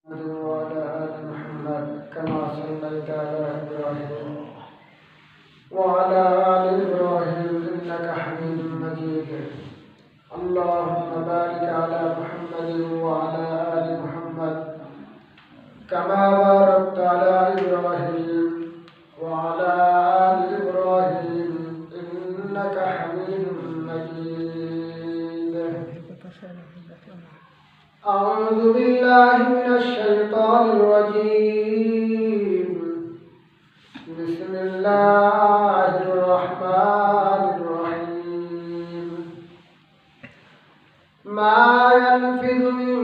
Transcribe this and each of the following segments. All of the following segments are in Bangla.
وعلى آل محمد كما صليت على إبراهيم وعلى آل إبراهيم إنك حميد مجيد. اللهم بارك على محمد وعلى آل محمد كما باركت على إبراهيم وعلى آل إبراهيم إنك حميد مجيد. أعوذ بالله من الشيطان الرجيم. بسم الله الرحمن الرحيم. ما يلفظ من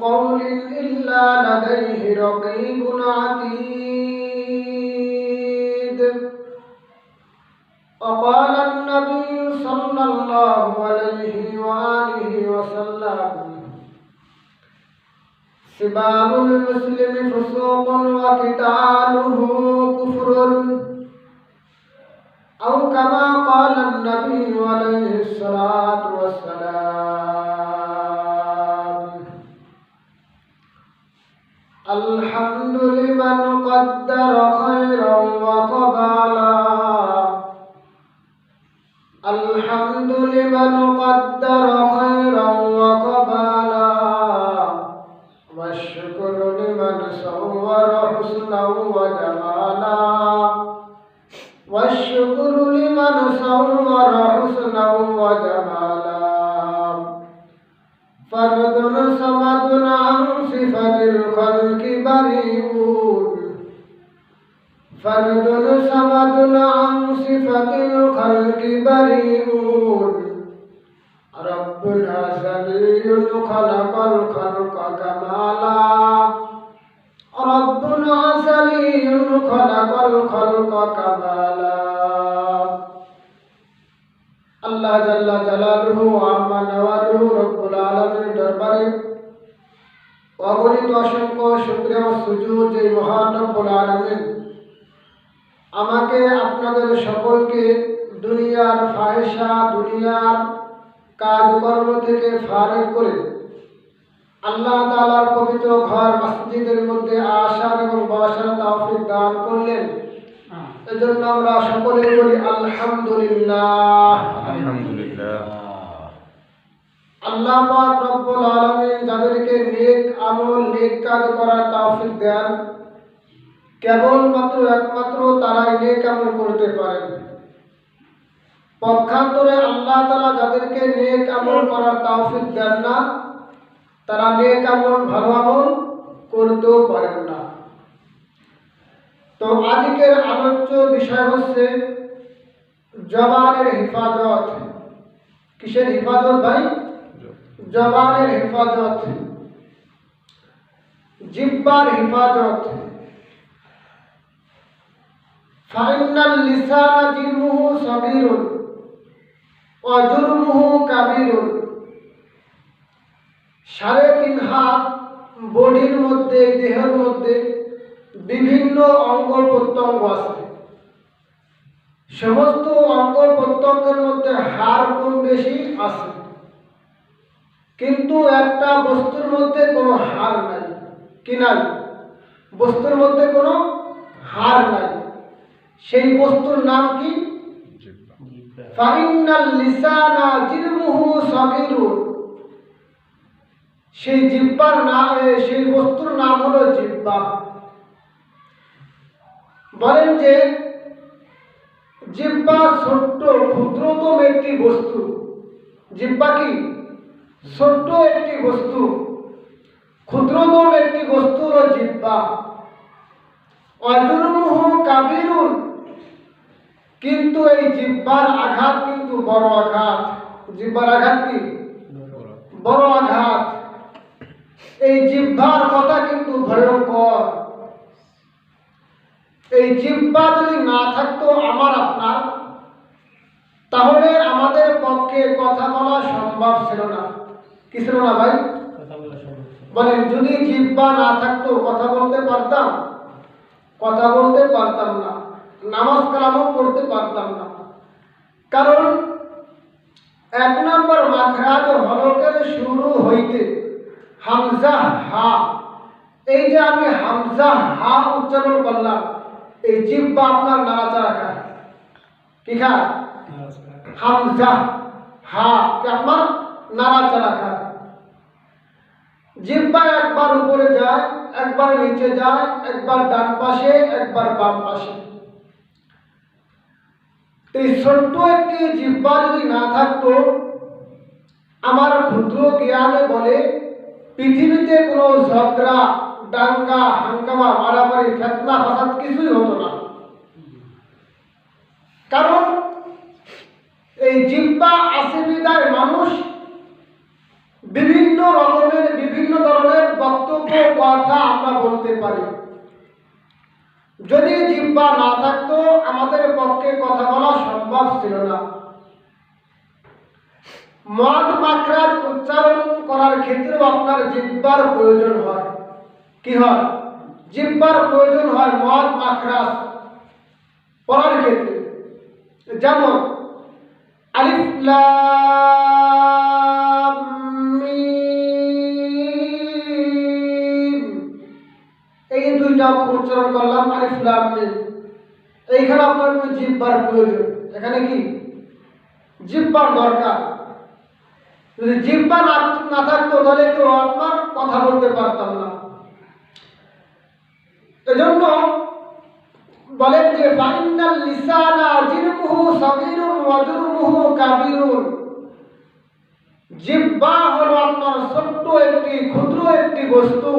قول إلا لديه رقيب عتيد. وقال النبي صلى الله عليه وآله وسلم: سباب المسلم فسوق وقتاله كفر، أو كما قال النبي عليه الصلاة والسلام. الحمد لمن قدر خيرا وقبالا، الحمد لمن قدر خيرا وقبالا، والشكر لمن صور حسنا وجمالا، والشكر لمن صور حسنا وجمالا. فرد صمد عن صفة الخلق بريء، فرد صمد عن صفة الخلق بريء. ربنا أزلي خلق الخلق كمالا، ربنا أزلي خلق الخلق كمالا. আল্লাহ জাল্লা জালালুহু আম্মা নওয়ালুহু রব্বুল আলামিনের দরবারে অগণিত অসংখ্য শুকরিয়া ও সুজুদ যে মহান রব্বুল আলামিন আমাকে আপনাদের সকলকে দুনিয়ার ফাহিশা, দুনিয়ার কাজকর্ম থেকে ফারেক করে আল্লাহ তাআলার পবিত্র ঘর মসজিদের মধ্যে আসার এবং বসার তৌফিক দান করলেন। এজন্য আমরা সকলে বলি আলহামদুলিল্লাহ। আলহামদুলিল্লাহ। আল্লাহ পাক রব্বুল আলামিন যাদেরকে নেক আমল, নেক কাজ করার তৌফিক দেন, কেবলমাত্র একমাত্র তারাই নেক আমল করতে পারেন। পক্ষান্তরে আল্লাহ তাআলা যাদেরকে নেক আমল করার তৌফিক দেন না, তারা নেক আমল, ভালো আমল করতেও পারেন না। তো আজকের আলোচ্য বিষয় হচ্ছে জবানের হেফাজত। কিসের হেফাজত ভাই? জবানের হেফাজত, জিহ্বার হেফাজত। ফাইনাল লিসানা জিরমুহু সাগীরুন ওয়া জুরমুহু কাবীরুন। 3.5 হাত বডির মধ্যে, দেহের মধ্যে বিভিন্ন অঙ্গ প্রত্যঙ্গ আছে। সমস্ত অঙ্গ প্রত্যঙ্গের মধ্যে হাড় কম বেশি আছে, কিন্তু একটা বস্তুর মধ্যে কোনো হাড় নাই। কি নাই? বস্তুর মধ্যে কোনো হাড় নাই। সেই বস্তুর নাম কি? ফাইনাল লিসানা জিরমুহু সাগীরুন। সেই জিহ্বার নাম, সেই বস্তুর নাম হলো জিহ্বা। বলেন যে জিহ্বা ছোট্ট ক্ষুদ্রতম একটি বস্তু। জিহ্বা কি? ছোট্ট একটি বস্তু, ক্ষুদ্রতম একটি বস্তু হলো জিহ্বা। অজুরমুহু কাবীরুন। কিন্তু এই জিহ্বার আঘাত কিন্তু বড় আঘাত। জিহ্বার আঘাত কি? বড় আঘাত। এই জিহ্বার কথা কিন্তু ভয়ঙ্কর। এই জিহ্বা যদি না থাকতো আমার আপনার, তাহলে আমাদের পক্ষে কথা বলা সম্ভব ছিল না। কি ছিল না ভাই? বলেন, যদি জিহ্বা না থাকতো কথা বলতে পারতাম? কথা বলতে পারতাম না, নামাজ কালামও পড়তে পারতাম না। কারণ এক নম্বর মাখরাজ হলকের শুরু হইতে হামজা হা এই যে আমি হামজা হা উচ্চারণ করলাম, এই জিহ্বা আপনার নাড়াচাড়া খায়। কি খায়? হামজা হা কে আপনার নাড়াচাড়া খায়। জিহ্বা একবার উপরে যায়, একবার নিচে যায়, একবার ডান পাশে, একবার বাম পাশে। এই ছোট্ট একটি জিহ্বা যদি না থাকতো, আমার ক্ষুদ্র জ্ঞানে বলে পৃথিবীতে কোনো ঝগড়া, দাঙ্গা, হাঙ্গামা, মারামারি, ফেতনা, ফাসাদ কিছুই হতো না। কারণ এই জিহ্বা আছে বিদায় মানুষ বিভিন্ন রকমের বিভিন্ন ধরনের বক্তব্য কথা আমরা বলতে পারি। যদি জিহ্বা না থাকতো আমাদের পক্ষে কথা বলা সম্ভব ছিল না। মদ মাখরাজ উচ্চারণ করার ক্ষেত্রেও আপনার জিহ্বার প্রয়োজন হয়। কি হয়? জিহ্বার প্রয়োজন হয় মদ মাখরাজ পড়ার ক্ষেত্রে। যেমন আলিফ লাম মিম, এই দুইটা উচ্চারণ করলাম আলিফ লাম মিম, এইখানে আপনার জিহ্বার প্রয়োজন। এখানে কি জিহ্বার দরকার। যদি জিহ্বা না থাকতো তাহলে কেউ আপনার কথা বলতে পারতাম না। এজন্য বলেন যে ফাইনাল লিসানা জিরমুহু সাগীরুন ওয়া জুরমুহু কাবীরুন, জিহ্বা হলো আপনার ছোট্ট একটি ক্ষুদ্র একটি বস্তু,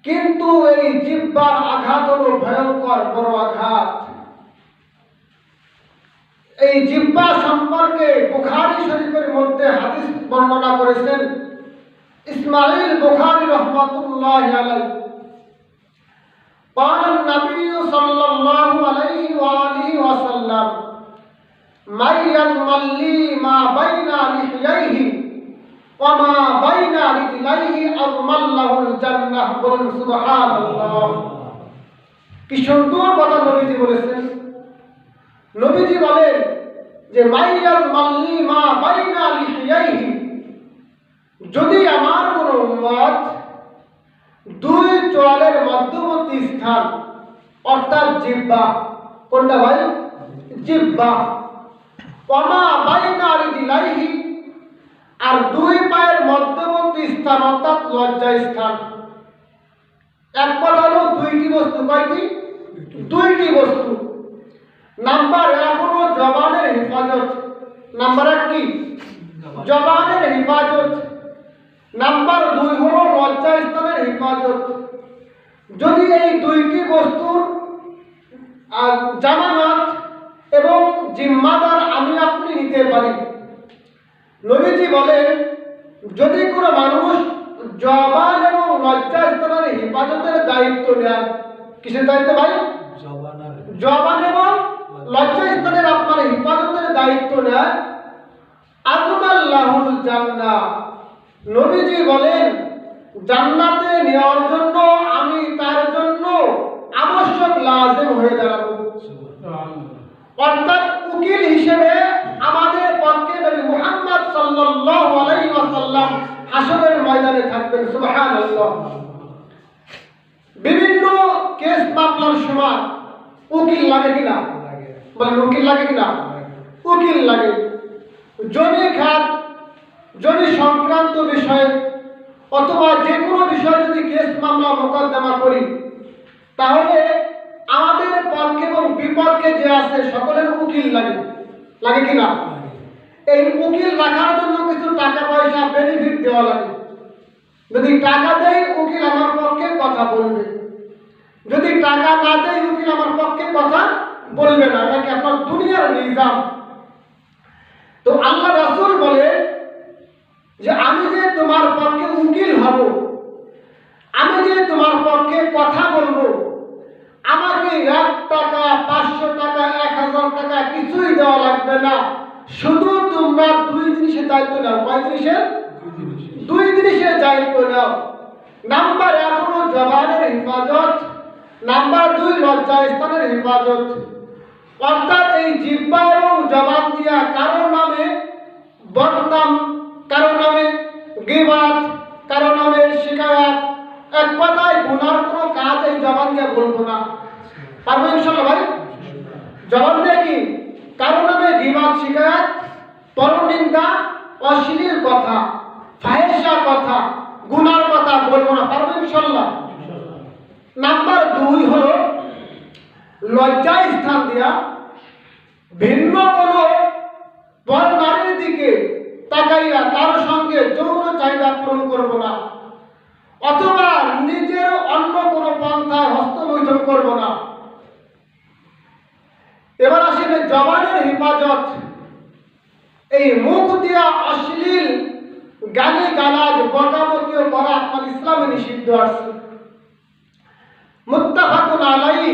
কিন্তু এই জিহ্বার আঘাত হলো ভয়ঙ্কর বড় আঘাত। এই জিহ্বা সম্পর্কে বুখারী শরীফের মধ্যে হাদিস বর্ণনা করেছেন ইসমাঈল বুখারী রাহমাতুল্লাহি আলাইহি। قال النبي صلى الله عليه وآله وسلم من يضمن لي ما بين لحييه وما بين رجليه أضمن له الجنة। বলুন সুবহানাল্লাহ। কি সুন্দর কথা নবীজি বলেছেন। নবীজি বলেন যে মান ইয়াযমান লি মা বাইনা লিহিয়াইহি, যদি আমার কোনো উম্মত দুই চোয়ালের মধ্যবর্তী স্থান অর্থাৎ জিহ্বা, কোনটা ভাই? জিহ্বা, ওয়ামা বাইনা রিজলাইহি, আর দুই পায়ের মধ্যবর্তী স্থান অর্থাৎ লজ্জা স্থান। এক কথা হলো দুইটি বস্তু। কয়টি? দুইটি বস্তু। নাম্বার এক হলো জবানের হেফাজত। নাম্বার এক কি? জবানের হেফাজত। নাম্বার দুই হলো লজ্জা স্থানের হেফাজত। যদি এই দুইটি বস্তুর জামানত এবং জিম্মাদার আমি আপনি নিতে পারি, নবীজি বলেন যদি কোনো মানুষ জবান এবং লজ্জা স্থানের হেফাজতের দায়িত্ব নেয়। কিসের দায়িত্ব ভাই? জবান এবং লজ্জা স্থানের আপনার হেফাজতের দায়িত্ব নেয়, আযমাল্লাহুল জান্নাহ, নবীজি বলেন জান্নাতে নেওয়ার জন্য আমি তার জন্য আবশ্যক লাজিম হয়ে দাঁড়াবো। অর্থাৎ উকিল হিসেবে আমাদের পক্ষে নবী মুহাম্মদ সাল্লাল্লাহু আলাইহি ওয়াসাল্লাম হাসরের ময়দানে থাকবেন। সুবহানাল্লাহ। বিভিন্ন কেস মামলার সময় উকিল লাগে কিনা? বলেন উকিল লাগে কিনা? উকিল লাগে। জমি খাত, জমি সংক্রান্ত বিষয়ে অথবা যে কোনো বিষয়ে যদি কেস মামলা মোকদ্দমা করি, তাহলে আমাদের পক্ষে এবং বিপক্ষে যে আছে সকলের উকিল লাগে। লাগে কিনা? এই উকিল রাখার জন্য কিছু টাকা পয়সা বেনিফিট দেওয়া লাগে। যদি টাকা দেয় উকিল আমার পক্ষে কথা বলবে, যদি টাকা না দেয় উকিল আমার পক্ষে কথা বলবে না। নাকি আপনার দুনিয়ার নিজাম। তো আল্লাহ রাসূল বলে যে আমি যে তোমার পক্ষে উকিল হব, আমি যে তোমার পক্ষে কথা বলবো, আমাকে 1 টাকা, 500 টাকা, 1000 টাকা কিছুই দেওয়া লাগবে না। শুধু তোমরা দুই জিনিসের দায়িত্ব নাও। কয় জিনিসের? দুই জিনিসের দায়িত্ব নাও। নাম্বার 1 হলো জবানের হেফাজত, নাম্বার 2 লজ্জা স্থানের হেফাজত। অর্থাৎ এই জিহ্বা এবং জবান দিয়া কারো নামে বদনাম, কারো নামে গীবত, কারো নামে শিকায়াত, এক কথা বলবো না। পারবো ইনশাআল্লাহ ভাই? জবাব দিয়ে কি? কারো নামে গীবত, শিকায়াত, পরনিন্দা, অশ্লীল কথা, ফাহিশা কথা, গুনার কথা বলবো না। পারবো ইনশাআল্লাহ? নাম্বার 2 হলো লজ্জায় স্থান দেয়া, ভিন্ন কোনো পর নারীর দিকে তাকাইয়া তার সঙ্গে যৌন চাহিদা পূরণ করব না, অথবা নিজের অন্য কোনো পন্থায় হস্তমৈথুন করব না। এবার আসলে জবানের হেফাজত। এই মুখ দিয়া অশ্লীল গালি গালাজ বকাবকিও করা আপনার ইসলামে নিষিদ্ধ আছে। মুত্তাফাকুন আলাইহি,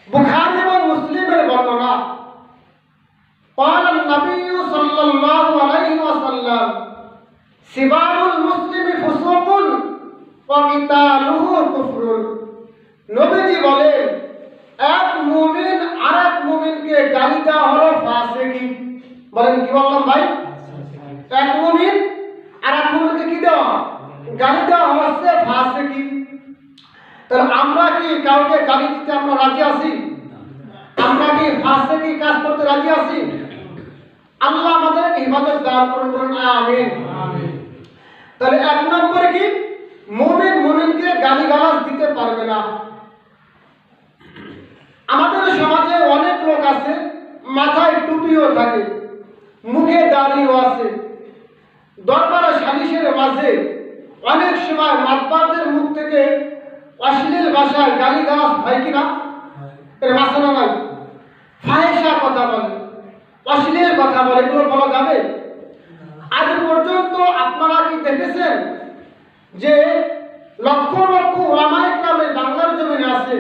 বুখারী এবং মুসলিমের বর্ণনা। قال النبي صلى الله عليه وسلم سباب المسلم فسوق وقتاله كفر। নবীজি বলেন, এক মুমিন আরেক মুমিনকে গালি দেওয়া হলো ফাসিকি। বলেন কি বললাম ভাই? এক মুমিন আরেক মুমিনকে কি দেওয়া? গালি দেওয়া হচ্ছে ফাসিকি। তাহলে আমরা কি কাউকে গালি দিতে আমরা রাজি আছি? আমরা কি ফাসিকি কাজ করতে রাজি আছি? আল্লাহ আমাদেরকে হিফাজত দান করুন, বলুন আমিন। তাহলে এক নম্বরে কি? মুমিন মুমিনকে গালিগালাজ দিতে পারবে না। আমাদের সমাজে অনেক লোক আছে, মাথায় টুপিও থাকে, মুখে দাড়িও আছে। দরবারে সালিশের মাঝে অনেক সময় মাতবারদের মুখ থেকে অশ্লীল ভাষায় গালিগালাজ হয় কিনা? এর মাসানা নাই। ফাহিশা কথা বলে, অশ্লীল কথা বলে, এগুলো বলা যাবে? আজ পর্যন্ত আপনারা কি দেখেছেন যে লক্ষ লক্ষ ওলামায়ে কেরাম বাংলার জমিনে আছে?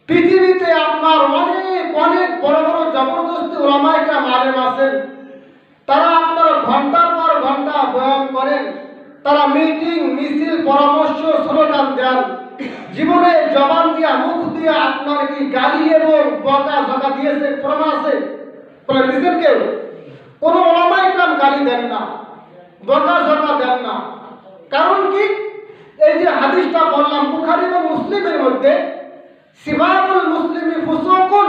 পৃথিবীতে আপনার অনেক অনেক বড় বড় জবরদস্তি ওলামায়ে কেরাম আলেম আছেন। তারা আপনার ঘন্টার পর ঘন্টা বয়ান করেন, তারা মিটিং মিছিল পরামর্শ স্লোগান দেন, জীবনে জবান দিয়া মুখ দিয়া আপনার কি গালি এবং বকা ঝকা দিয়েছে? প্রমাণ আছে? বলে দিচ্ছেন কেউ? কোন ওলামায়ে কেরাম গালি দেন না, বকা ঝকা দেন না। কারণ কি? এই যে হাদিসটা বললাম বুখারী এবং মুসলিমের মধ্যে, সিবাবুল মুসলিমি ফুসুকুন,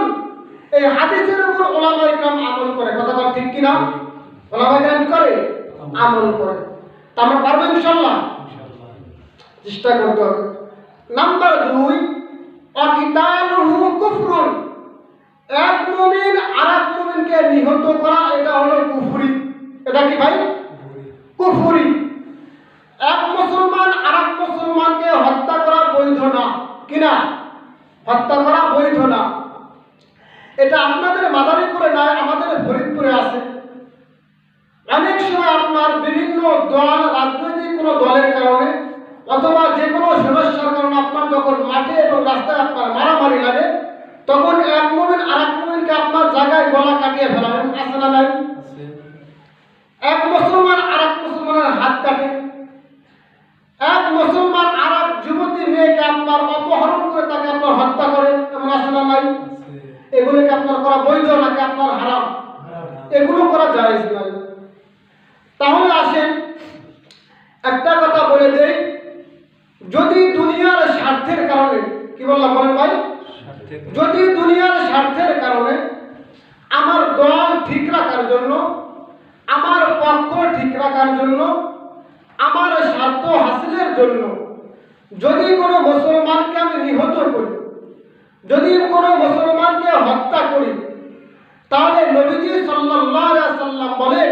এই হাদিসের উপর ওলামায়ে কেরাম আমল করে। কথা বল ঠিক কিনা? ওলামায়ে কেরাম করে, আমল করে। তা আমরা পারবো ইনশাআল্লাহ? চেষ্টা করতে হবে। নাম্বার 2, অকিতালুহু কুফরুন, এক মুমিন আরেক মুমিনকে নিহত করা, এটা হলো কুফরি। এটা কি ভাই? কুফরি। এক মুসলমান আরেক মুসলমানকে হত্যা করা বৈধ না, কিনা? হত্যা করা বৈধ না। এটা আপনাদের মাদারীপুরে নাই, আমাদের ফরিদপুরে আছে। অনেক সময় আপনার বিভিন্ন দল, রাজনৈতিক কোনো দলের কারণে অথবা যে কোনো সমস্যার কারণে আপনার যখন মাঠে এবং রাস্তায় আপনার মারামারি লাগে, তখন এক মুমিন আরেক মুমিনকে আপনার জায়গায় গলা কাটিয়ে ফেলাবেন। আছে না নাই? এক মুসলমান আরেক মুসলমানের হাত কাটে, এক মুসলমান আরেক যুবতী মেয়েকে আপনার অপহরণ করে তাকে আপনার হত্যা করে, এমন আছে না নাই? এগুলোকে আপনার করা বৈধ নাকি আপনার হারাম? এগুলো করা জায়েজ নয়। তাহলে আসেন একটা কথা বলে দেই, যদি দুনিয়ার স্বার্থের কারণে, কি বললাম বলেন ভাই? যদি দুনিয়ার স্বার্থের কারণে আমার দল ঠিক রাখার জন্য, আমার পক্ষ ঠিক রাখার জন্য, আমার স্বার্থ হাসিলের জন্য যদি কোনো মুসলমানকে আমি নিহত করি, যদি কোনো মুসলমানকে হত্যা করি, তাহলে নবীজি সাল্লাল্লাহু আলাইহি ওয়াসাল্লাম বলেন,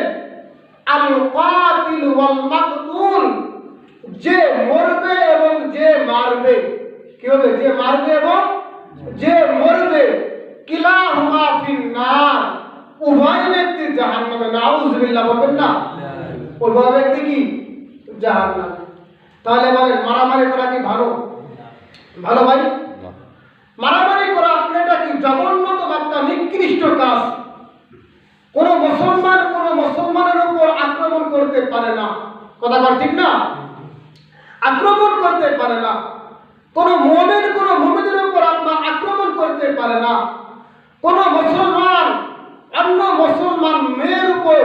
আল কাতিল ওয়াল মাকতুল, যে মরবে এবং যে মারবে, কি হবে? যে মারবে এবং যে মরবে, কিলাহুমা ফিন্নার, উভয় ব্যক্তি জাহান্নামে। নাউযুবিল্লাহ বলবেন না? উভয় ব্যক্তি কি? জাহান্নামে। তাহলে বলেন মারামারি করা কি ভালো? ভালো ভাই? মারামারি করা এটা কি জঘন্যতম একটা নিকৃষ্ট কাজ। কোন মুসলমান কোন মুসলমানের উপর আক্রমণ করতে পারে না। কথা বল ঠিক না? আক্রমণ করতে পারে না। কোন মুমিন কোন মুমিনের উপর আপনার আক্রমণ করতে পারে না। কোন মুসলমান অন্য মুসলমান মেয়ের উপর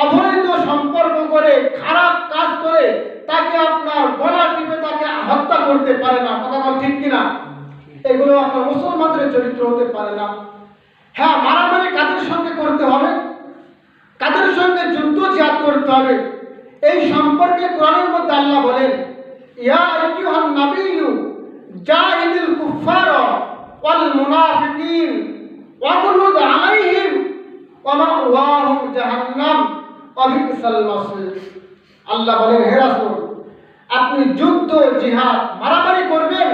অবৈধ সম্পর্ক করে, খারাপ কাজ করে তাকে আপনার গলা টিপে তাকে হত্যা করতে পারে না। কথা বল ঠিক কিনা? এগুলো আপনার মুসলমানদের চরিত্র হতে পারে না। হ্যাঁ, মারামারি কাদের সঙ্গে করতে হবে, কাদের সঙ্গে যুদ্ধ জিহাদ করতে হবে, এই সম্পর্কে কোরআনের মধ্যে আল্লাহ বলেন, ইয়া আইয়ুহান নাবিয়্যু জাহিদিল কুফারা ওয়াল মুনাফিকিন ওয়াগলুদ আলাইহিম ওয়া মাওয়াহুম জাহান্নাম ওয়া বিসাল মাসির। আল্লাহ বলেন, হে রাসূল, আপনি যুদ্ধ জিহাদ মারামারি করবেন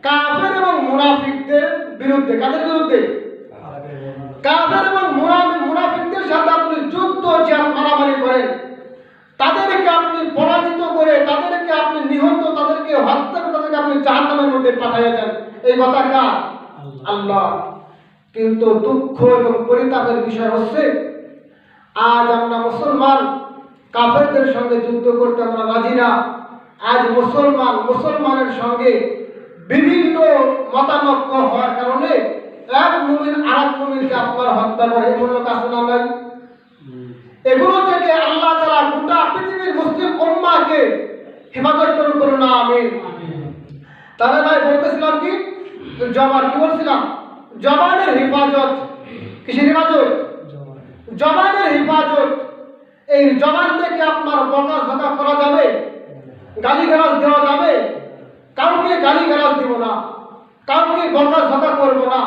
কাফের এবং মুনাফিকদের বিরুদ্ধে। কাদের বিরুদ্ধে? কাফের এবং মুনাফিকদের সাথে আপনি যুদ্ধ জিহাদ মারামারি করেন, তাদেরকে আপনি পরাজিত করে, তাদেরকে আপনি নিহত, তাদেরকে হত্যা করে, তাদেরকে আপনি জাহান্নামের মধ্যে পাঠিয়ে দেন। এই কথা কার? আল্লাহ। কিন্তু দুঃখ এবং পরিতাপের বিষয় হচ্ছে, আজ আমরা মুসলমান কাফেরদের সঙ্গে যুদ্ধ করতে আমরা রাজি না। আজ মুসলমানের সঙ্গে বিভিন্ন মতানৈক্য হওয়ার কারণে এক মুমিন আরেক মুমিনকে আপনার হত্যা করে, এমন লোক আছে না নাই? এগুলো থেকে আল্লাহ তাআলা গোটা পৃথিবীর মুসলিম উম্মাহকে হেফাজত করুন, আমিন। তাহলে ভাই বলতেছিলাম কি, জবান কি বলছিলাম? জবানের হেফাজত। কিসের হেফাজত? জবানের হেফাজত। এই জবান থেকে আপনার বকাঝকা করা যাবে, গালিগালাজ দেওয়া যাবে। কাউকে গালিগালাজ দিব না, কাউকে বকাঝকা করব না।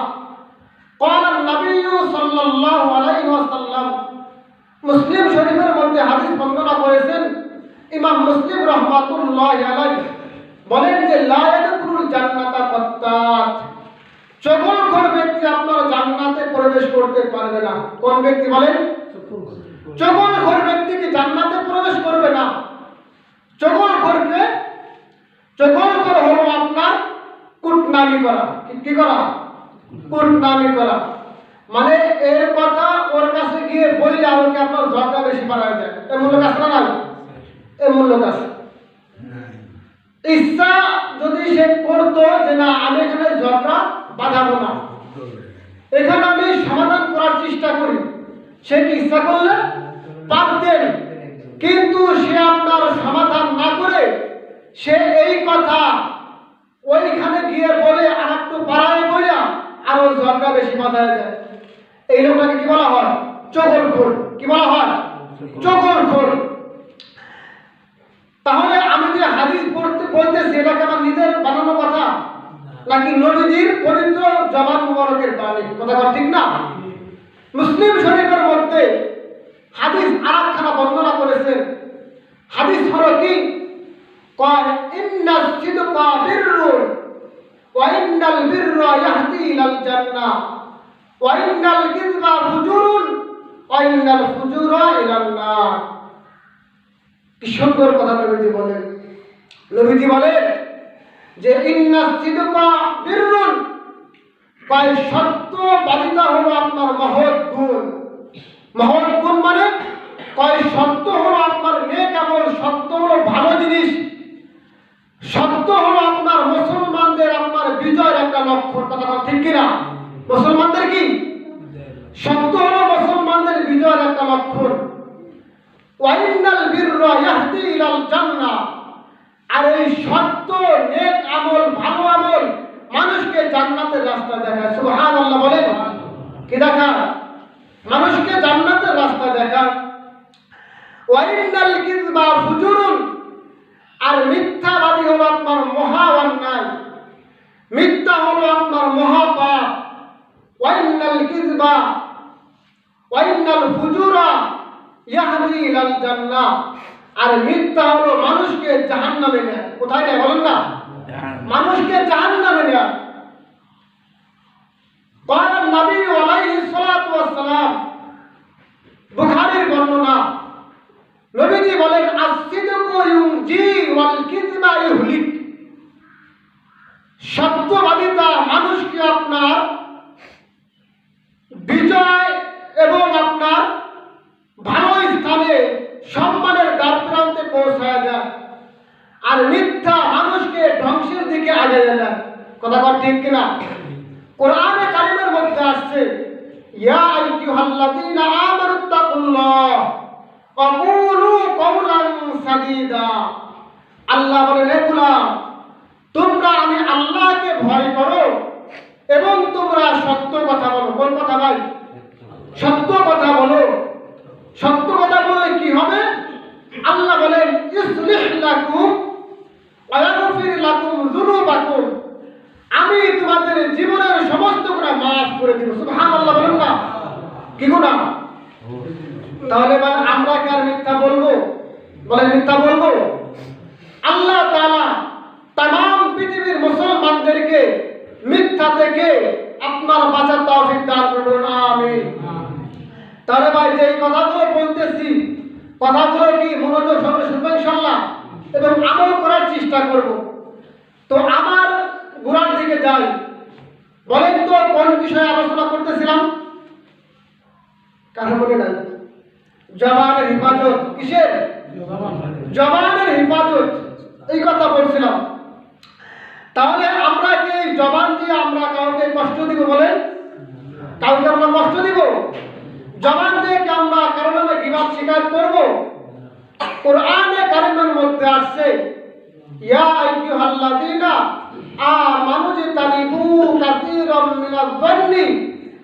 ক্বালা নবিয়্যু সাল্লাল্লাহু আলাইহি ওয়াসাল্লাম, মুসলিম শরীফের মধ্যে হাদিস বর্ণনা করেছেন ইমাম মুসলিম রাহমাতুল্লাহি আলাইহি, বলেন যে লা ইয়াদখুলুল জান্নাতা ফাত্তাত, চগলখোর ব্যক্তি আপনার জান্নাতে প্রবেশ করতে পারবে না। কোন ব্যক্তি বলেন? চগলখোর ব্যক্তি কি জান্নাতে প্রবেশ করবে না? চগলখোর হলো আপনার কুটনামি করা। কি করা? কুটনামি করা। মানে এর কথা ওর কাছে গিয়ে বললে আমাকে আপনার ঝগড়া বেশি বাড়ায় দেয়। এমন লোক আছে না? এমন লোক আছে। ইচ্ছা যদি সে করতো যে না, আমি এখানে ঝগড়া বাঁধাবো না, এখানে আমি সমাধান করার চেষ্টা করি, সে কি ইচ্ছা করলে পারতেন। কিন্তু সে আপনার সমাধান না করে সে এই কথা ওইখানে গিয়ে বলে আর একটু বাড়ায় বলে আরো ঝগড়া বেশি বাঁধায় দেয়। এই লোকটাকে কি বলা হয়? চগলখোর। কি বলা হয়? চগলখোর। তাহলে আমি যে হাদিস বলতেছি, এটা কি আমার নিজের বানানো কথা নাকি নবীজির পবিত্র জবান মুবারকের বাণী? কথা ঠিক না? মুসলিম শরীফের মধ্যে হাদিস আরেকখানা বর্ণনা করেছেন। হাদিস হলো কি, কয় ইন্নাস সিদকা বিররুন ওয়া ইন্নাল বিররা ইয়াহদি ইলাল জান্নাহ ওয়া ইন্নাল কিযবা ফুজুরুন ওয়া ইন্নাল ফুজুরা ইলান নার। কি সুন্দর কথা নবীজি বলেন। নবীজি বলেন যে ইন্নাস সিদকা বিররুন, কয় সত্যবাদিতা হলো আপনার মহৎ গুণ। মহৎ গুণ মানে কয় সত্য হলো আপনার নেক আমল, সত্য হলো ভালো জিনিস, সত্য হলো আপনার মুসলমানদের আপনার বিজয়ের একটা লক্ষণ। কথা ঠিক কিনা? মুসলমানদের কি সত্য হলো মুসলমানদের বিজয়ের একটা লক্ষণ। ওয়া ইন্নাল বিররা ইয়াহদি ইলাল জান্নাহ, আর এই সত্য নেক আমল, ভালো আমল মানুষকে জান্নাতের রাস্তা দেখায়। সুবহানাল্লাহ বলেন। কি দেখায়? মানুষকে জান্নাতের রাস্তা দেখায়। ওয়া ইন্নাল কিযবা ফুজুরুন, আর মিথ্যাবাদী হলো আপনার মহা অন্যায়, মিথ্যা হলো আপনার মহাপাপ। ওয়া ইন্নাল কিযবা ওয়া ইন্নাল ফুজুরা ইয়াহদি ইলাল জান্নাহ, আর মিথ্যা হলো মানুষকে জাহান্নামে নেয়। কোথায় নেয় বলেন না? মানুষকে জাহান্নামে নেয়। قال النبي عليه الصلاة والسلام, বুখারীর বর্ণনা, নবীজি বলেন আসিদকু ইউনজি ওয়াল কিযবা ইহলিক, সত্যবাদিতা মানুষকে আপনার বিজয় এবং আপনার ভালো স্থানে সম্মানের দ্বার প্রান্তে পৌঁছায় দেয়, আর মিথ্যা মানুষকে ধ্বংসের দিকে আগে দেয়। কথা ঠিক কিনা? কোরআনে কারিমের মধ্যে আসছে, ইয়া আইয়ুহাল্লাযীনা আমানুত্তাকুল্লাহ ওয়া কুলু কওলান সাদীদা। আল্লাহ বলেন, হে গোলাম, তোমরা আমি আল্লাহকে ভয় করো সত্য কথা বলো। সত্য কথা বললে কি হবে? আল্লাহ বলেন ইসলিহ লাকুম ওয়া ইয়াগফির লাকুম যুনুবাকুম, আমি তোমাদের জীবনের সমস্ত গুনাহ মাফ করে দেব। সুবহানাল্লাহ বলেন না? কি গুনাহ? তাহলে ভাই আমরা কি আর মিথ্যা বলবো? বলেন মিথ্যা বলবো? আল্লাহ তাআলা तमाम পৃথিবীর মুসলমানদেরকে মিথ্যা থেকে আপনার বাঁচার তৌফিক দান করুন, আমিন। তাহলে ভাই যে কথাগুলো বলতেছি, কথাগুলো কি মনোযোগ সহকারে শুনবেন ইনশাআল্লাহ এবং আমল করার চেষ্টা করব। তো আমার গোড়ার দিকে যাই। বলেন তো কোন বিষয়ে আলোচনা করতেছিলাম? কারণ মনে নাই? জবানের হেফাজত। কিসের? জবানের হেফাজত, এই কথা বলছিলাম। তাহলে আমরা কি জবান দিয়ে আমরা কাউকে কষ্ট দিব? বলেন, কাউকে আমরা কষ্ট দিব? জবান দিয়ে কি আমরা কারো নামে গীবত শিকায়ত করব? কোরআনে কারিমের মধ্যে আসছে ইয়া আইয়ুহাল্লাযীনা আমানু জিতানিবু কাসীরাম মিনাজ-যন্নি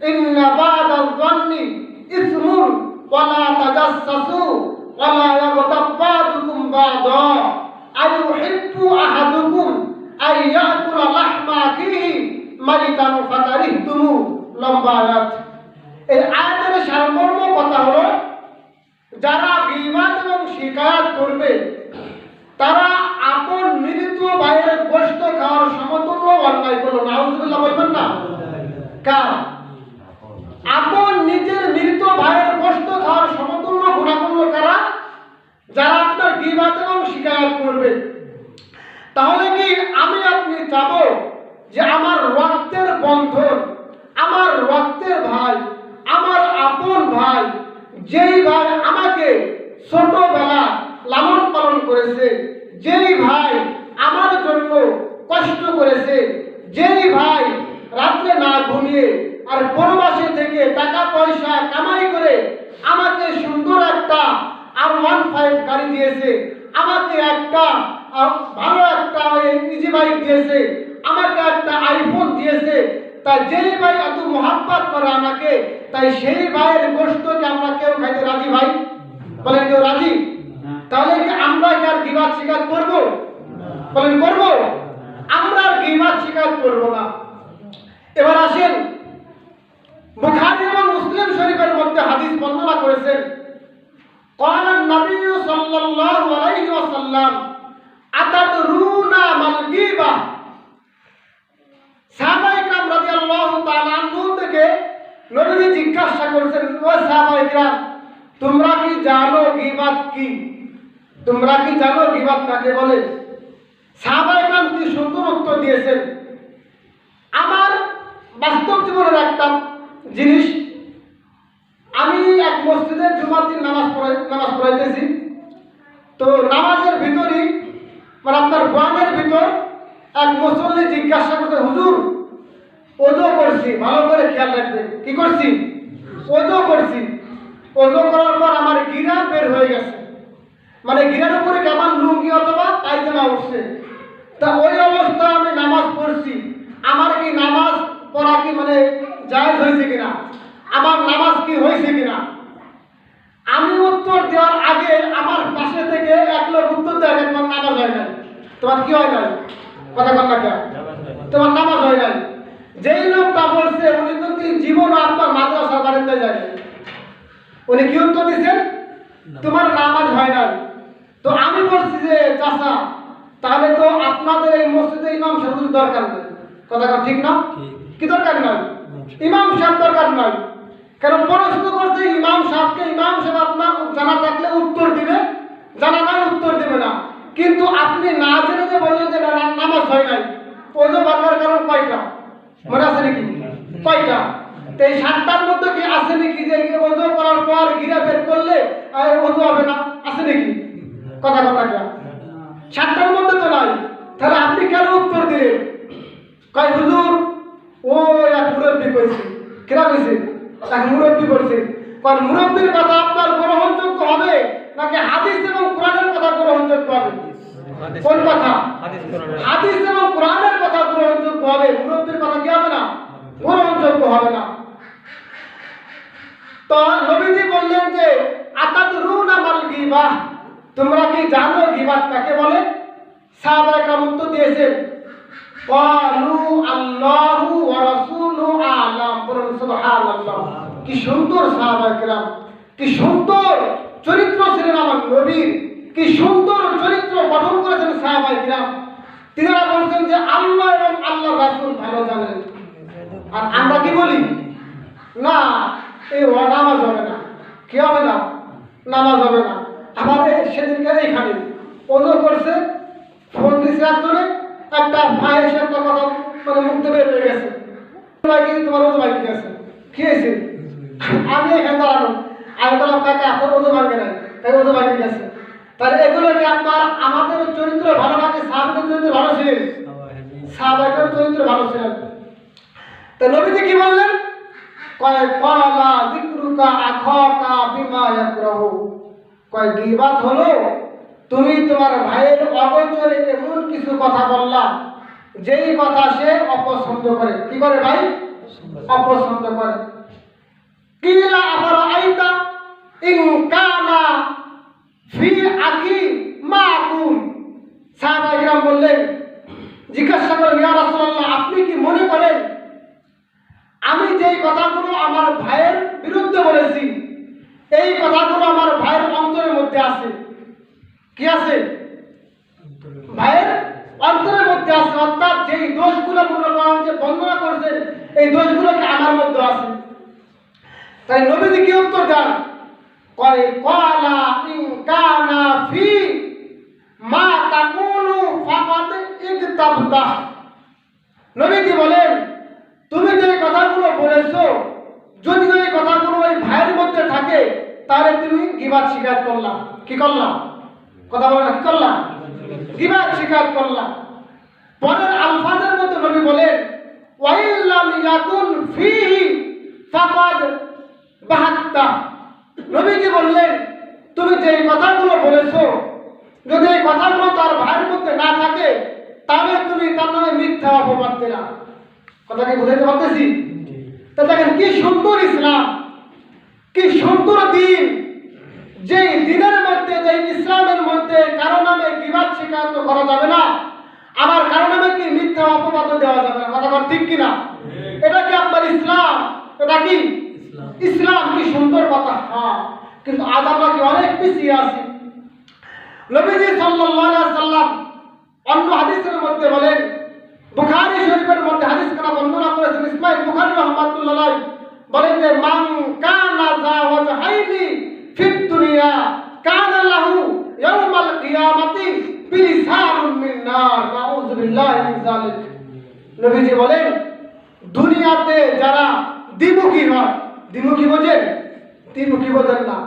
ইন্না বা'দাজ-যন্নি ইসমুন ওয়া লা তাজাসসু ওয়া লা ইয়াগতাব বা'দুকুম বা'দা আইয়ুহিব্বু আহাদুকুম আইয়াকুলা লাহমা আখিহি মাইতান ফাকারিহতুমু। লম্বা আয়াত। এই আয়াতের সারমর্ম কথা হলো, যারা গীবত এবং শিকায়ত করবে তারা আপন মৃত ভাইয়ের গোশত খাওয়ার সমতুল্য অন্যায় করলো। নাউযুবিল্লাহ বলবেন না? কার? আপন নিজের মৃত ভাইয়ের গোশত খাওয়ার সমতুল্য গুনাহ করলো কারা? যারা আপনার গীবত এবং শিকায়ত করবে। তাহলে কি আমি আপনি চাবো যে আমার রক্তের বন্ধন, আমার রক্তের ভাই, আমার আপন ভাই, যেই ভাই আমাকে ছোটবেলা লালন পালন করেছে, যেই ভাই আমার জন্য কষ্ট করেছে, যেই ভাই রাত্রে না ঘুমিয়ে আর প্রবাসী থেকে টাকা পয়সা কামাই করে আমাকে সুন্দর একটা R15 গাড়ি দিয়েছে, আমাকে একটা ভালো একটা ইজি বাইক দিয়েছে, আমাকে একটা আইফোন দিয়েছে, তাই যেই ভাই এত মহব্বত করে আমাকে, তাই সেই ভাইয়ের গোশতকে আমরা কেউ খাইতে রাজি? ভাই বলেন, কেউ রাজি? তাহলে কি আমরা কি আর গীবত শিকার করব? বলেন, করব? আমরা আর গীবত শিকার করব না। এবার আসেন, বুখারী এবং মুসলিম শরীফের মধ্যে হাদিস বর্ণনা করেছেন, قال النبي صلى الله عليه وسلم أتدرون ما الغيبة? সাহাবায়ে কেরাম রাদিয়াল্লাহু তাআলা আনহুম থেকে নবীজি জিজ্ঞাসা করেছেন, ও সাহাবায়ে কেরাম, তোমরা কি জানো গীবত কি? তোমরা কি জানো গীবত কাকে বলে? সাহাবায়ে কেরাম কি সুন্দর উত্তর দিয়েছেন। আমার বাস্তব জীবনের একটা জিনিস, আমি এক মসজিদে জুমার দিন নামাজ পড়াইতেছি। তো নামাজের ভিতরই মানে আপনার বয়ানের ভিতর এক মুসল্লি জিজ্ঞাসা করতে, হুজুর ওযু করছি, ভালো করে খেয়াল রাখবেন, কি করছি? ওযু করছি। ওযু করার পর আমার গিরা বের হয়ে গেছে, মানে গিরার উপরে কেমন লুঙ্গি অথবা পায়জামা উঠছে। তা ওই অবস্থায় আমি নামাজ পড়ছি, আমার কি নামাজ পড়া কি মানে জায়েজ হয়েছে কিনা? আমার নামাজ কি হয়েছে কিনা? আমি উত্তর দেওয়ার আগে আমার পাশে থেকে এক লোক উত্তর দেয়, তোমার নামাজ হয় নাই। তোমার কি হয় নাই? কথা বল না কেন? তোমার নামাজ হয় নাই। যেই লোকটা বলছে উনি কিন্তু জীবনও আপনার মাদ্রাসা বাড়িতে যায়। উনি কি উত্তর দিচ্ছেন? তোমার নামাজ হয় নাই। তো আমি বলছি যে চাচা, তাহলে তো আপনাদের এই মসজিদে ইমাম সাহেব দরকার নেই। কথা ঠিক না? কি দরকার নাই? ইমাম সাহেব দরকার নাই। কারণ প্রশ্ন করছে ইমাম সাহেবকে, ইমাম সাহেব আপনার জানা থাকলে উত্তর দিবে, জানা নাই উত্তর দিবে না। কিন্তু আপনি না জেনে যে বললেন যে নামাজ হয় নাই, ওযু ভাঙার কারণ কয়টা? মনে আছে নাকি? কয়টা? তো এই 7টার মধ্যে কি আছে নাকি যে ওযু করার পর গিরা বের করলে ওযু হবে না? আছে নাকি? কথা কথা 7টার মধ্যে তো নাই। তাহলে আপনি কেন উত্তর দিলেন? কয় হুজুর ও এক মুরব্বী কইছে। কেরা কইছে? এক মুরব্বী বলছে। কারণ মুরব্বীর কথা আপনার গ্রহণযোগ্য হবে নাকি হাদিস এবং কোরআনের কথা গ্রহণযোগ্য হবে? কোন কথা? হাদিস এবং কোরআনের কথা গ্রহণযোগ্য। যোগ্য হবে, মুরব্বীর কথা কি হবে না? গ্রহণযোগ্য হবে না। তো নবীজি বললেন যে আতাদরুনা মাল গীবাহ, তোমরা কি জানো গীবাত কাকে বলে? সাহাবায়ে কেরাম উত্তর দিয়েছেন ক্বালু আল্লাহু ওয়া রাসূলুহু আ'লাম। বলুন সুবহানাল্লাহ। কি সুন্দর সাহাবায়ে কেরাম, কি সুন্দর চরিত্র ছিলেন আমার নবীর, কি সুন্দর চরিত্র গঠন করেছেন সাহাবায়ে কেরাম। তিনারা বলছেন যে আল্লাহ এবং আল্লাহর রাসূল ভালো জানেন। আর আমরা কি বলি? না, এই নামাজ হবে না। কি হবে না? নামাজ হবে না। আমাদের সেদিনকে এইখানে ওজো করছে, ফোন দিছে একজনে, একটা ভাই এসে একটা কথা মানে মুখ দিয়ে বের হয়ে গেছে, তোমার ওজো ভাঙে গেছে। কি হয়েছে? আমি এখানে দাঁড়ানো, আমি বললাম কাকা আপনার ওজো ভাঙে নাই, তাই ওজো ভাঙে গেছে। তাহলে এগুলো কি আপনার আমাদের চরিত্র ভালো লাগে? সাহাবাদের চরিত্র ভালো ছিলেন, সাহাবাদের চরিত্র ভালো ছিলেন। তো নবীজি কি বললেন? কয় ক্বালা যিকরুকা আখাকা বিমা ইয়াকরাহু, কয় গীবাত হলো তুমি তোমার ভাইয়ের অগোচরে এমন কিছু কথা বললা যেই কথা সে অপছন্দ করে। কি করে ভাই? অপছন্দ করে। কিলা আফরাআইতা ইন কানা ফি আখি মাকুম, সাহাবায়ে কেরাম বললেন, জিজ্ঞাসা করলেন ইয়া রাসূলুল্লাহ, আপনি কি মনে করেন আমি যেই কথাগুলো আমার ভাইয়ের বিরুদ্ধে বলেছি এই কথাগুলো আমার ভাইয়ের অন্তরের মধ্যে আছে? কি আছে? ভাইয়ের অন্তরের মধ্যে আছে। অর্থাৎ যেই দোষগুলো মূল্যবান যে বর্ণনা করছেন এই দোষগুলো কি আমার মধ্যে আছে? তাই নবীজি কি উত্তর দেন? কয় ক্বালা ইন কানা ফি মা তাকুলু ফাকাদ ইগতাবতা। নবীজি বলেন তুমি যে কথাগুলো বলেছো যদি ওই কথাগুলো ওই ভাইয়ের মধ্যে থাকে তাহলে তুমি গীবাত স্বীকার করলাম। কি করলাম? কথা বলে না, কি করলাম? গীবাত স্বীকার করলাম। পরের আলফাজের মধ্যে নবী বলেন ওয়াইল্লাম ইয়াকুন ফিহি ফাকাদ বাহাত্তা। নবীজি বললেন তুমি যে কথাগুলো বলেছো যদি এই কথাগুলো তার ভাইয়ের মধ্যে না থাকে তাহলে তুমি তার নামে মিথ্যা অপবাদ দিলা। কথা কি বুঝাইতে পারতেছি? তা দেখেন কি সুন্দর ইসলাম, কি সুন্দর দিন, যে দিনের মধ্যে যে ইসলামের মধ্যে কারো নামে গীবাত স্বীকার তো করা যাবে না, আবার কারো নামে কি মিথ্যা অপবাদ দেওয়া যাবে না। কথা ঠিক কিনা? এটা কি আপনার ইসলাম? এটা কি ইসলাম? কি সুন্দর কথা। হ্যাঁ, কিন্তু আজ আমরা কি অনেক পিছিয়ে আছি। নবীজি সাল্লাল্লাহু আলাইহি ওয়াসাল্লাম অন্য হাদিসের মধ্যে বলেন, বুখারী শরীফের মধ্যে হাদিস কানা বর্ণনা করেছেন ইসমাইল বুখারী রাহমাতুল্লাহ আলাইহি বলেন যে মান কানা যা ওয়াজহাইনি ফিদ দুনিয়া কানা লাহু ইয়াউমাল কিয়ামাতি বিলিসানুম মিন নার। নাউযু বিল্লাহি মিন যালিক। নবীজি বলেন দুনিয়াতে যারা দ্বিমুখী হয়, দ্বিমুখী বোঝেন? দ্বিমুখী বোঝেন না।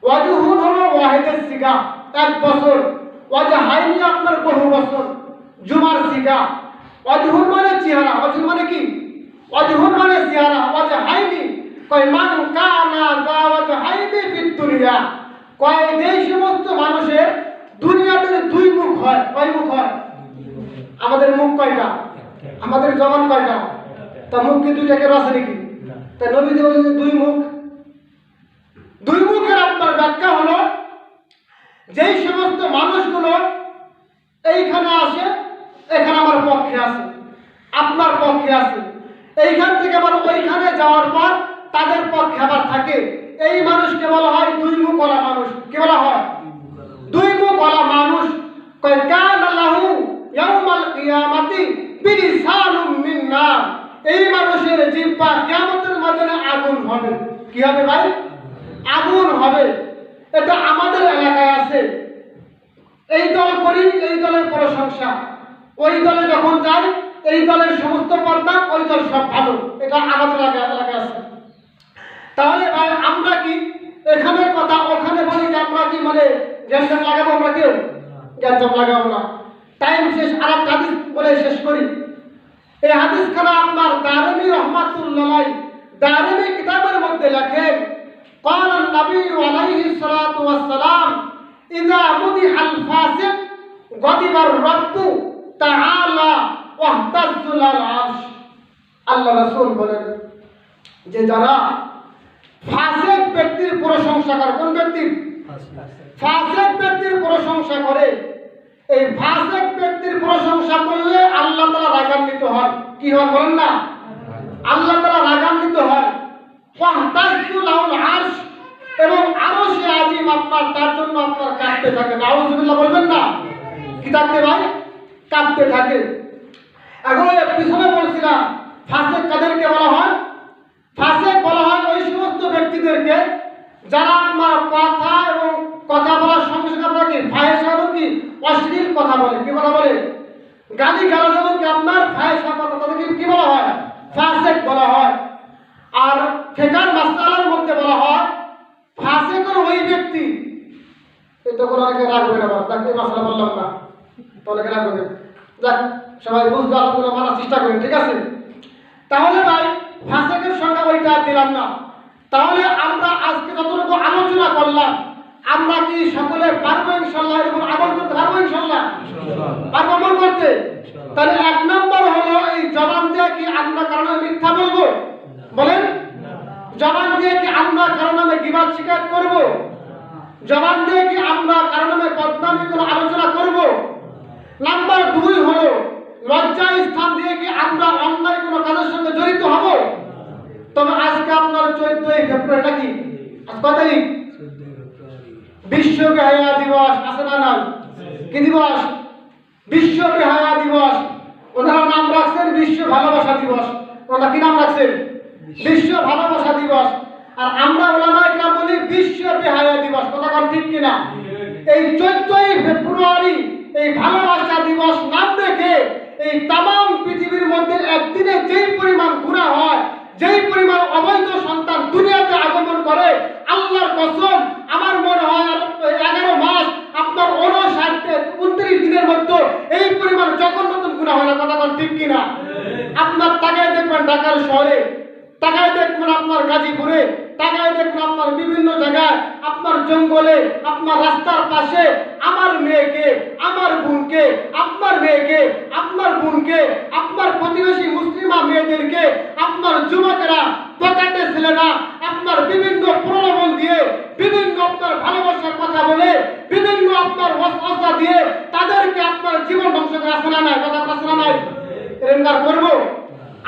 ওয়াজহুন হলো ওয়াহিদের সিগা, এক বছর। ওয়াজহাইনি আপনার বহু বছর, জুমার সিগা। ওয়াজহুন মানে চেহারা, ওয়াজহুন মানে কি? ওয়াজহুন মানে চেহারা, ওয়াজহাইনি কয় মান কানা যা ওয়াজহাইনি ফিদ দুনিয়া, কয় যেই সমস্ত মানুষের দুনিয়াতে দুই মুখ হয়। কয় মুখ হয়? আমাদের মুখ কয়টা? আমাদের জবান কয়টা? তা মুখ কি দুইটাকে আছে নাকি? তা নবীজি বলেন দুই মুখ। দুই মুখের আপনার ব্যাখ্যা হলো যেই সমস্ত মানুষগুলো এইখানে আসে, এখানে আমার পক্ষে আছে, আপনার পক্ষে আছে, এইখান থেকে আবার ওইখানে যাওয়ার পর তাদের পক্ষে আবার থাকে, এই মানুষকে বলা হয় দুই মুখওয়ালা মানুষ। কি বলা হয়? দুই মুখওয়ালা মানুষ। কয় কানা লাহু ইয়াউমাল কিয়ামাতি বিলিসানুম মিন নার, এই মানুষের জিহ্বা কিয়ামতের ময়দানে আগুন হবে। কি হবে ভাই? আগুন হবে। এটা আমাদের এলাকায় আছে। এই দল করি, এই দলের প্রশংসা, ওই দলে যখন যাই এই দলের সমস্ত পর্দা, ওই দল সব ভালো। এটা আমাদের এলাকায় আছে। তাহলে ভাই আমরা কি এখানের কথা ওখানে বলি যে আমরা কি মানে গ্যাঞ্জাম লাগাবো? আমরা কেউ গ্যাঞ্জাম লাগাবো না। টাইম শেষ, আর একটা হাদিস বলে শেষ করি। এই হাদিস খানা আপনার দারমি রহমাতুল্লাহ দারমি কিতাবের মধ্যে লেখেন قال النبي عليه الصلاة والسلام إذا مدح الفاسق غضب الرب تعالى واهتز العرش। আল্লাহ রাসূল বলেন যে যারা ফাসিক ব্যক্তির প্রশংসা করে। কোন ব্যক্তির? ফাসিক ব্যক্তির প্রশংসা করে। এই ফাসিক ব্যক্তির প্রশংসা করলে আল্লাহ তাআলা রাগান্বিত হয়। কি হয় বলেন না? আল্লাহ তাআলা রাগান্বিত হয়। ফাহতাজু লাহুল আরশ, এবং আরশে আজিম আপনার তার জন্য আপনার কাঁপতে থাকে। নাউযুবিল্লাহ বলবেন না? কি থাকতে ভাই? কাঁপতে থাকে। এখন পিছনে বলছিলাম ফাসিক কাদেরকে বলা হয়? ফাসিক বলা হয় ওই সমস্ত ব্যক্তিদেরকে যারা আপনার কথা এবং কথা বলার সঙ্গে সঙ্গে আপনাকে ফাহিশা এবং কি অশ্লীল কথা বলে। কি বলা বলে? গালি গালাজ এবং কি আপনার ফাহিশা কথা, তাদেরকে কি বলা হয়? ফাসিক বলা হয়। আর ফিকহ মাসআলার মধ্যে বলা হয় ফাসিক হলো ওই ব্যক্তি, এটা কোনো অনেকে রাখবে না, তাকে মাসআলা বললাম না তো অনেকে রাখবে। যাক, সবাই বুঝতে আল্লাহ মানার চেষ্টা করেন, ঠিক আছে? তাহলে ভাই ফাসিকের সংজ্ঞা ওইটা দিলাম না। তাহলে আমরা আজকে যতটুকু আলোচনা করলাম, আমরা কি সকলে পারবো ইনশাআল্লাহ এর উপর আমল করতে? পারবো ইনশাআল্লাহ? পারবো আমল করতে? তাহলে এক নম্বর হলো এই জবান দিয়ে কি আমরা কারণে মিথ্যা বলবো? বলেন। জবান দিয়ে কি আমরা কারো নামে গীবত শিকায়ত করব? জবান দিয়ে কি আমরা কারো নামে বদনামি কোনো আলোচনা করব? নাম্বার 2 হলো লজ্জার স্থান দিয়ে কি আমরা অন্যায় কোনো কাজের সঙ্গে জড়িত হব? তবে আজকে আপনার 14ই ফেব্রুয়ারি নাকি? আজ কত তারিখ? বিশ্ব বেহায়া দিবস আছে না? নাই? কি দিবস? বিশ্ব বেহায়া দিবস। ওনারা নাম রাখছেন বিশ্ব ভালোবাসা দিবস। ওনারা কি নাম রাখছেন? বিশ্ব ভালোবাসা দিবস। আর আমরা ওলামা ইকরাম বলি বিশ্ব বেহায়া দিবস। কথা কোন ঠিক কিনা? এই 14ই ফেব্রুয়ারি এই ভালোবাসা দিবস নাম রেখে এই তামাম পৃথিবীর মধ্যে একদিনে যেই পরিমাণ গুনাহ হয়, যেই পরিমাণ অবৈধ সন্তান দুনিয়াতে আগমন করে, আল্লাহর কসম আমার মনে হয় 11 মাস আপনার 29 দিনের মধ্যে এই পরিমাণ জঘন্য গুনাহ হয় না। কথা কোন ঠিক কিনা? আপনার তাকায় দেখবেন ঢাকার শহরে, তাকায় দেখবেন আপনার গাজীপুরে, তাকায় দেখবেন আপনার বিভিন্ন জায়গায়, আপনার জঙ্গলে, আপনার রাস্তার পাশে আমার মেয়েকে, আমার বোনকে, আপনার মেয়েকে, আপনার বোনকে, আপনার প্রতিবেশী মুসলিমা মেয়েদেরকে আপনার যুবকেরা, পকেটে ছেলেরা আপনার বিভিন্ন প্রলোভন দিয়ে, বিভিন্ন আপনার ভালোবাসার কথা বলে, বিভিন্ন আপনার ওয়াসওয়াসা দিয়ে তাদেরকে আপনার জীবন ধ্বংস করে। আসে না নাই? কথা আছে না নাই? এরকম করব?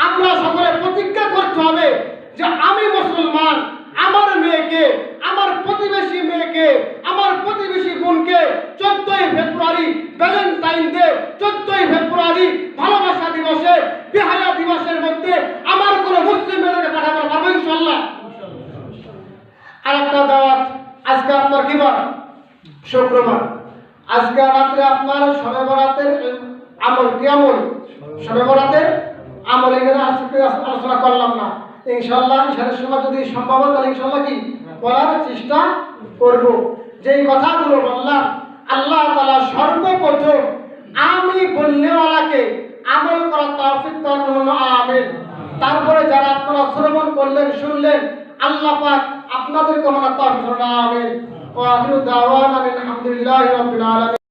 আমরা সকলে প্রতিজ্ঞা করতে হবে যে আমি মুসলমান, আমার মেয়েকে, আমার প্রতিবেশী মেয়েকে, আমার প্রতিবেশী বোনকে 14ই ফেব্রুয়ারি ভ্যালেন্টাইন ডে, 14ই ফেব্রুয়ারি ভালোবাসা দিবসে, বেহায়া দিবসের মধ্যে আমার কোনো মুসলিম মেয়েকে পাঠাবো না। পারবো ইনশাআল্লাহ? আর একটা দাওয়াত, আজকে আপনার কি বার? শুক্রবার। আজকে রাত্রে আপনার শবে বরাতের আমল, কি আমল? শবে বরাতের আমল এখানে আজকে আলোচনা করলাম না। ইনশাআল্লাহ ইশারের সময় যদি সম্ভব হয় তাহলে ইনশাআল্লাহ কি বলার চেষ্টা করব। যেই কথাগুলো বললাম আল্লাহ তাআলা সর্বপ্রথম আমি বললেওয়ালাকে আমল করার তৌফিক দান করুন, আমিন। তারপরে যারা আপনারা শ্রবণ করলেন, শুনলেন, আল্লাহ পাক আপনাদেরকে মানার তৌফিক দান করুন, আমিন। ওয়া আখিরু দাওয়ানা আলহামদুলিল্লাহি রাব্বিল আলামিন।